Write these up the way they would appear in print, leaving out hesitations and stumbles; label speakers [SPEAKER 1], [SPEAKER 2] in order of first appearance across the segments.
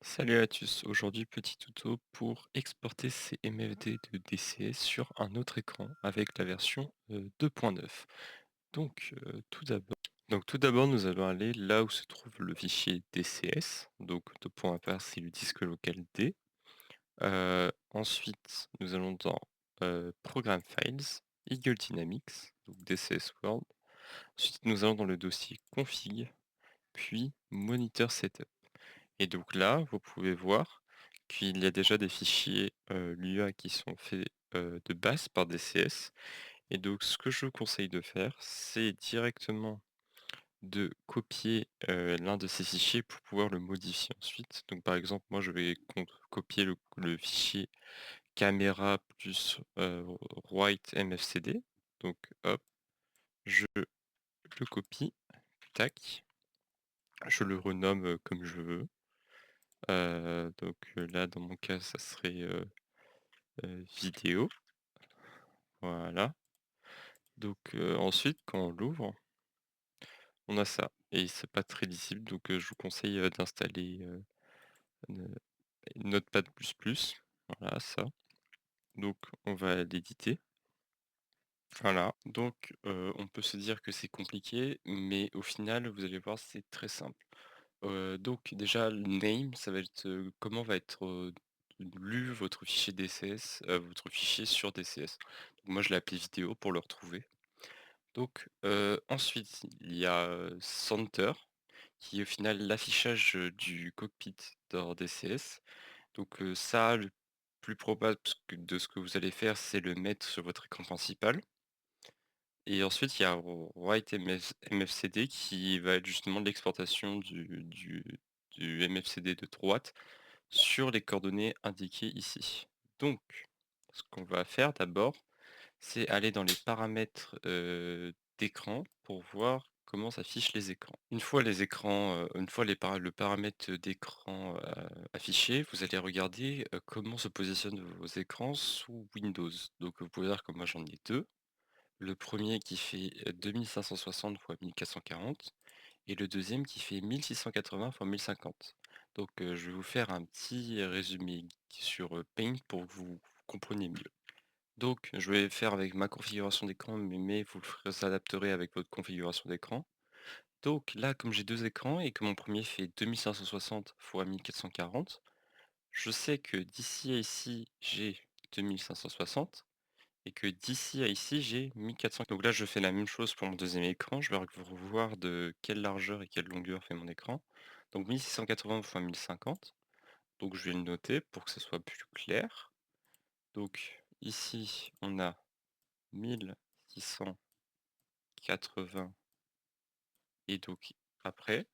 [SPEAKER 1] Salut à tous, aujourd'hui petit tuto pour exporter ces MFD de DCS sur un autre écran avec la version 2.9. Donc tout d'abord nous allons aller là où se trouve le fichier DCS, donc de point à part c'est le disque local D. Ensuite nous allons dans Program Files, Eagle Dynamics, donc DCS World. Ensuite nous allons dans le dossier config, puis Monitor Setup. Et donc là, vous pouvez voir qu'il y a déjà des fichiers, Lua qui sont faits, de base par DCS. Et donc ce que je vous conseille de faire, c'est directement de copier, l'un de ces fichiers pour pouvoir le modifier ensuite. Donc par exemple, moi je vais copier le fichier caméra plus, write mfcd. Donc hop, je le copie, tac, je le renomme, comme je veux. Là dans mon cas ça serait, vidéo, voilà. Ensuite quand on l'ouvre, on a ça et c'est pas très lisible donc je vous conseille, d'installer, N Notepad++, voilà ça. Donc on va l'éditer, voilà. On peut se dire que c'est compliqué, mais au final vous allez voir c'est très simple. Donc déjà le name ça va être, comment va être, lu votre fichier DCS, votre fichier sur DCS. Donc moi je l'ai appelé vidéo pour le retrouver. Ensuite, il y a, Center, qui est au final l'affichage, du cockpit dans DCS. Ça, le plus probable de ce que vous allez faire, c'est le mettre sur votre écran principal. Et ensuite, il y a Write MFCD qui va être justement l'exportation du MFCD de droite sur les coordonnées indiquées ici. Donc, ce qu'on va faire d'abord, c'est aller dans les paramètres, d'écran pour voir comment s'affichent les écrans. Une fois le paramètre d'écran, affiché, vous allez regarder, comment se positionnent vos écrans sous Windows. Donc vous pouvez voir que moi j'en ai 2. Le premier qui fait, 2560 x 1440 et le deuxième qui fait 1680 x 1050. Je vais vous faire un petit résumé sur, Paint pour que vous compreniez mieux. Donc, je vais faire avec ma configuration d'écran, mais vous adapterez avec votre configuration d'écran. Donc là, comme j'ai 2 écrans et que mon premier fait 2560 x 1440, je sais que d'ici à ici, j'ai 2560 et que d'ici à ici, j'ai 1400. Donc là, je fais la même chose pour mon deuxième écran. Je vais revoir de quelle largeur et quelle longueur fait mon écran. Donc 1680 x 1050. Donc je vais le noter pour que ce soit plus clair. Donc ici, on a 1680 et donc après,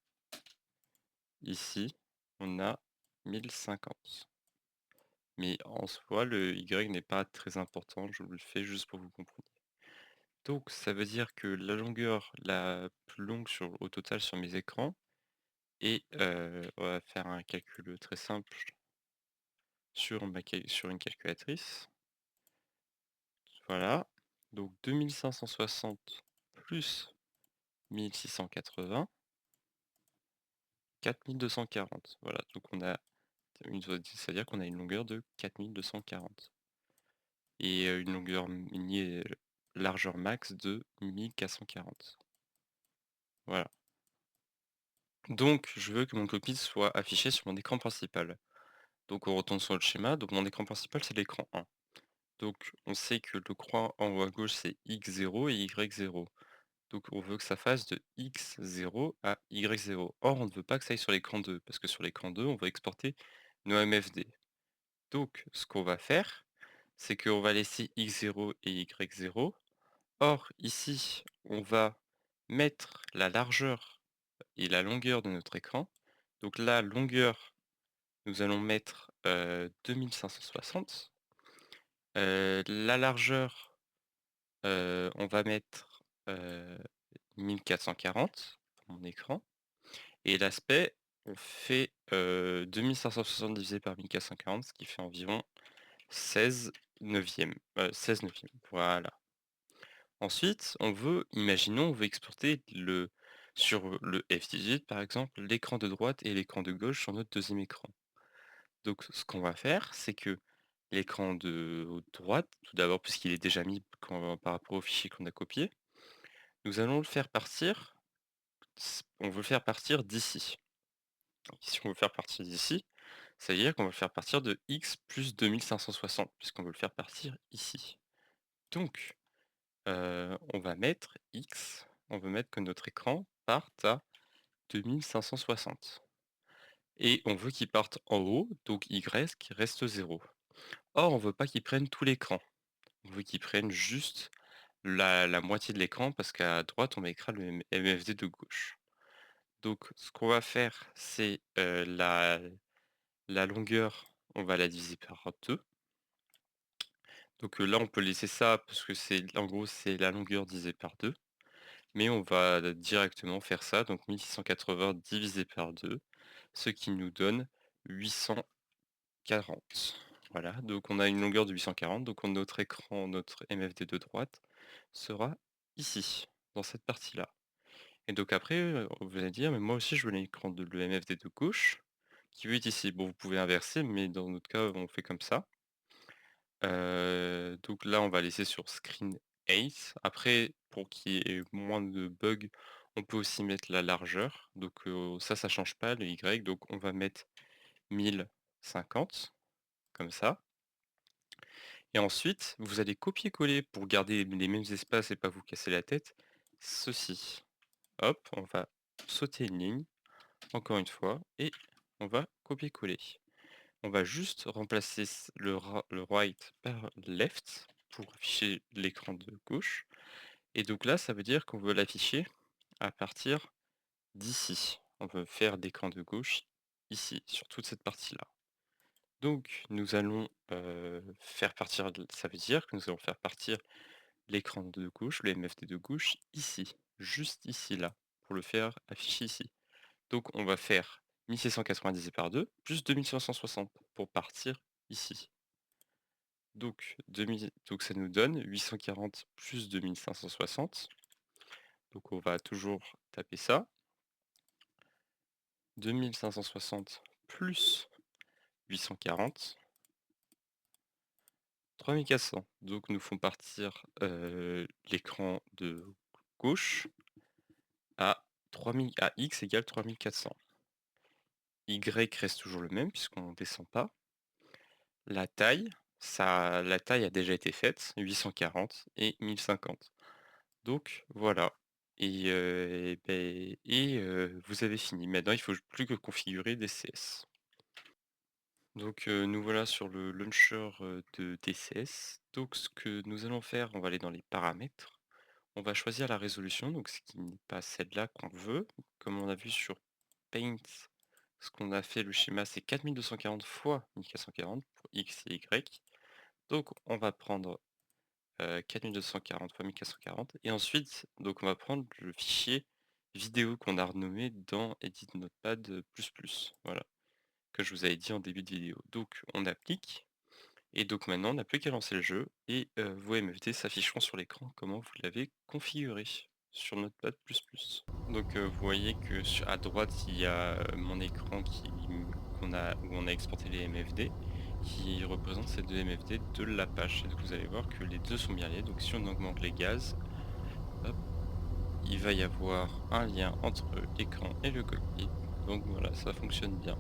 [SPEAKER 1] ici, on a 1050. Mais en soi, le Y n'est pas très important, je vous le fais juste pour que vous compreniez. Donc ça veut dire que la longueur la plus longue au total sur mes écrans est, on va faire un calcul très simple sur une calculatrice. Voilà, donc 2560 plus 1680, 4240. Voilà, donc c'est-à-dire qu'on a une longueur de 4240 et largeur max de 1440. Voilà. Donc je veux que mon cockpit soit affiché sur mon écran principal. Donc on retourne sur le schéma, donc mon écran principal c'est l'écran 1. Donc on sait que le croix en haut à gauche c'est X0 et Y0. Donc on veut que ça fasse de X0 à Y0. Or on ne veut pas que ça aille sur l'écran 2, parce que sur l'écran 2 on va exporter nos MFD. Donc ce qu'on va faire, c'est qu'on va laisser X0 et Y0. Or ici, on va mettre la largeur et la longueur de notre écran. Donc la longueur, nous allons mettre 2560. La largeur, on va mettre 1440 pour mon écran. Et l'aspect, on fait 2560 divisé par 1440, ce qui fait environ 16 neuvièmes. 16 neuvièmes, voilà. Ensuite, on veut exporter sur le F18 par exemple, l'écran de droite et l'écran de gauche sur notre deuxième écran. Donc ce qu'on va faire, c'est que l'écran de droite, tout d'abord puisqu'il est déjà mis par rapport au fichier qu'on a copié, nous allons le faire partir, on veut le faire partir d'ici. Si on veut le faire partir d'ici, ça veut dire qu'on va le faire partir de x plus 2560 puisqu'on veut le faire partir ici. Donc, on va mettre x, on veut mettre que notre écran parte à 2560 et on veut qu'il parte en haut, donc y qui reste 0. Or, on veut pas qu'il prenne tout l'écran, on veut qu'il prenne juste la moitié de l'écran parce qu'à droite, on mettra le MFD de gauche. Donc ce qu'on va faire, c'est, la longueur, on va la diviser par 2. Donc, là, on peut laisser ça parce que c'est en gros, c'est la longueur divisée par 2. Mais on va directement faire ça, donc 1680 divisé par 2, ce qui nous donne 840. Voilà, donc on a une longueur de 840, donc notre écran, notre MFD de droite sera ici, dans cette partie-là. Et donc après, vous allez dire: «Mais moi aussi je veux l'écran de le MFD de gauche, qui veut être ici». Bon, vous pouvez inverser, mais dans notre cas, on fait comme ça. Donc là, on va laisser sur screen 8. Après, pour qu'il y ait moins de bugs, on peut aussi mettre la largeur. Donc ça change pas le Y, donc on va mettre 1050, comme ça. Et ensuite, vous allez copier-coller pour garder les mêmes espaces et pas vous casser la tête, ceci. Hop, on va sauter une ligne, encore une fois, et on va copier-coller. On va juste remplacer le right par left pour afficher l'écran de gauche. Et donc là, ça veut dire qu'on veut l'afficher à partir d'ici. On veut faire l'écran de gauche ici, sur toute cette partie-là. Donc nous allons faire partir, ça veut dire que nous allons faire partir l'écran de gauche, le MFD de gauche, ici, juste ici, là, pour le faire afficher ici. Donc on va faire 1690 divisé par 2 plus 2560 pour partir ici. Donc, donc ça nous donne 840 plus 2560. Donc on va toujours taper ça. 2560 plus 840. 3400. Donc nous font partir l'écran de gauche à 3000, à x égale 3400. Y reste toujours le même puisqu'on ne descend pas. La taille, la taille a déjà été faite, 840 et 1050. Donc voilà. Vous avez fini. Maintenant, il faut plus que configurer DCS. Donc nous voilà sur le launcher de DCS. Donc ce que nous allons faire, on va aller dans les paramètres. On va choisir la résolution, donc ce qui n'est pas celle-là qu'on veut. Comme on a vu sur Paint, ce qu'on a fait, le schéma, c'est 4240 x 1440 pour X et Y. Donc on va prendre 4240 x 1440 et ensuite, donc on va prendre le fichier vidéo qu'on a renommé dans Edit Notepad++, voilà, que je vous avais dit en début de vidéo. Donc on applique et donc maintenant on n'a plus qu'à lancer le jeu et vos MFD s'afficheront sur l'écran comment vous l'avez configuré sur Notepad++. Donc vous voyez que à droite il y a mon écran où on a exporté les MFD qui représente ces deux MFD de la page. Et donc vous allez voir que les deux sont bien liés. Donc si on augmente les gaz, hop, il va y avoir un lien entre l'écran et le cockpit. Donc voilà, ça fonctionne bien.